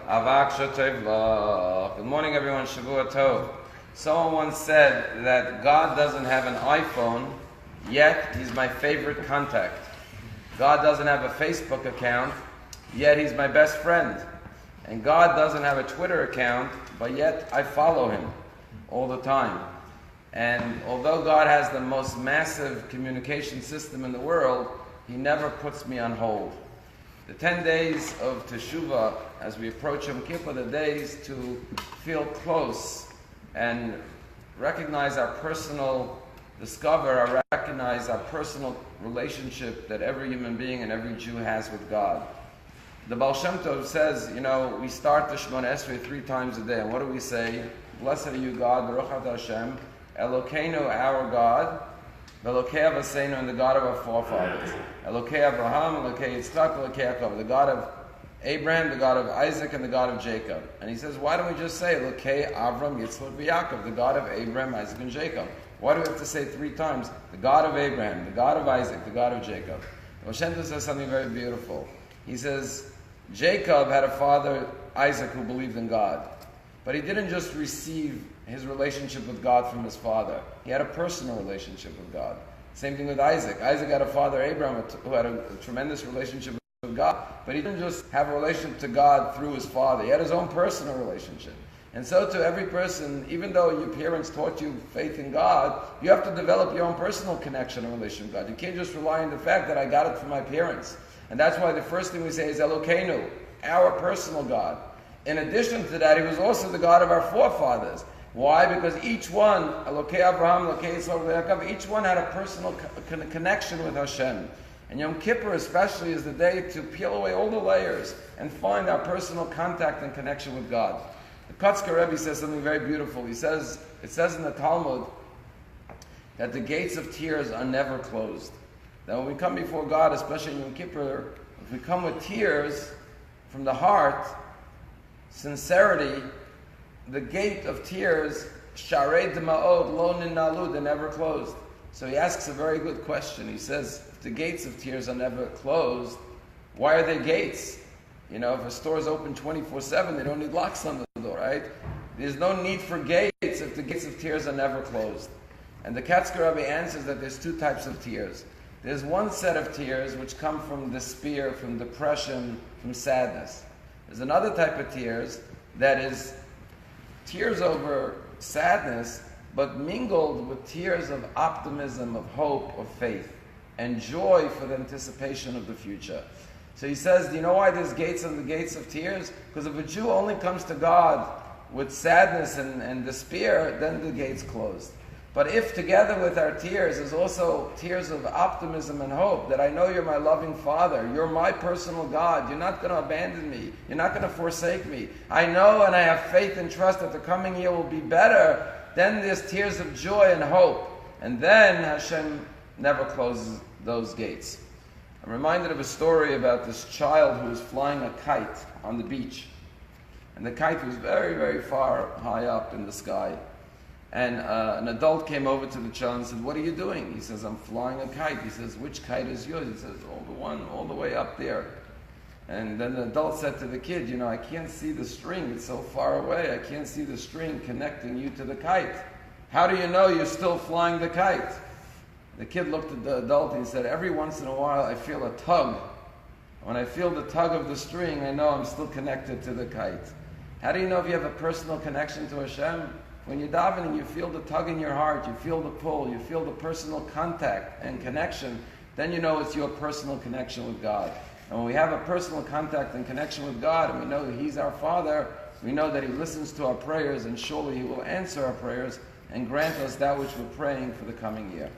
Good morning, everyone. Shavua Tov. Someone once said that God doesn't have an iPhone, yet He's my favorite contact. God doesn't have a Facebook account, yet He's my best friend. And God doesn't have a Twitter account, but yet I follow Him all the time. And although God has the most massive communication system in the world, He never puts me on hold. The 10 days of Teshuvah, as we approach Yom Kippur, the days to feel close and recognize our personal recognize our personal relationship that every human being and every Jew has with God. The Baal Shem Tov says, we start the Shemona Esrei 3 times a day, and what do we say? Blessed are you, God, Baruch Atah Hashem, Elokeinu, our God, Elokei Avosseinu, and the God of our forefathers. Elokei Abraham, Elokei Yitzchak, Elokei Yaakov, the God of Abraham, the God of Isaac, and the God of Jacob. And he says, why don't we just say Elokei Avram, Yitzchak, and Yaakov, the God of Abraham, Isaac, and Jacob? Why do we have to say 3 times? The God of Abraham, the God of Isaac, the God of Jacob. Moshe says something very beautiful. He says, Jacob had a father, Isaac, who believed in God. But he didn't just receive his relationship with God from his father. He had a personal relationship with God. Same thing with Isaac. Isaac had a father, Abraham, who had a tremendous relationship with God. But he didn't just have a relationship to God through his father. He had his own personal relationship. And so to every person, even though your parents taught you faith in God, you have to develop your own personal connection and relationship with God. You can't just rely on the fact that I got it from my parents. And that's why the first thing we say is Elokeinu, our personal God. In addition to that, He was also the God of our forefathers. Why? Because each one, Elokei Abraham, Elokei Yitzchak, Yaakov, each one had a personal connection with Hashem. And Yom Kippur especially is the day to peel away all the layers and find our personal contact and connection with God. The Kotzker Rebbe says something very beautiful. It says in the Talmud that the gates of tears are never closed. That when we come before God, especially in Yom Kippur, if we come with tears from the heart, sincerity, the gate of tears, Sharei Dema'od, Lo Ninalu, they're never closed. So he asks a very good question. He says, if the gates of tears are never closed, why are they gates? If a store is open 24/7, they don't need locks on the door, right? There's no need for gates if the gates of tears are never closed. And the Kotzker Rebbe answers that there's 2 types of tears. There's one set of tears which come from despair, from depression, from sadness. There's another type of tears that is tears over sadness, but mingled with tears of optimism, of hope, of faith, and joy for the anticipation of the future. So he says, do you know why there's gates on the gates of tears? Because if a Jew only comes to God with sadness and despair, then the gates closed. But if together with our tears is also tears of optimism and hope, that I know you're my loving Father, you're my personal God, you're not going to abandon me, you're not going to forsake me, I know and I have faith and trust that the coming year will be better, then there's tears of joy and hope. And then Hashem never closes those gates. I'm reminded of a story about this child who was flying a kite on the beach. And the kite was very, very far high up in the sky. And an adult came over to the child and said, what are you doing? He says, I'm flying a kite. He says, which kite is yours? He says, the one all the way up there. And then the adult said to the kid, I can't see the string. It's so far away. I can't see the string connecting you to the kite. How do you know you're still flying the kite? The kid looked at the adult and he said, every once in a while I feel a tug. When I feel the tug of the string, I know I'm still connected to the kite. How do you know if you have a personal connection to Hashem? When you're davening, you feel the tug in your heart, you feel the pull, you feel the personal contact and connection, then you know it's your personal connection with God. And when we have a personal contact and connection with God, and we know that He's our Father, we know that He listens to our prayers, and surely He will answer our prayers and grant us that which we're praying for the coming year.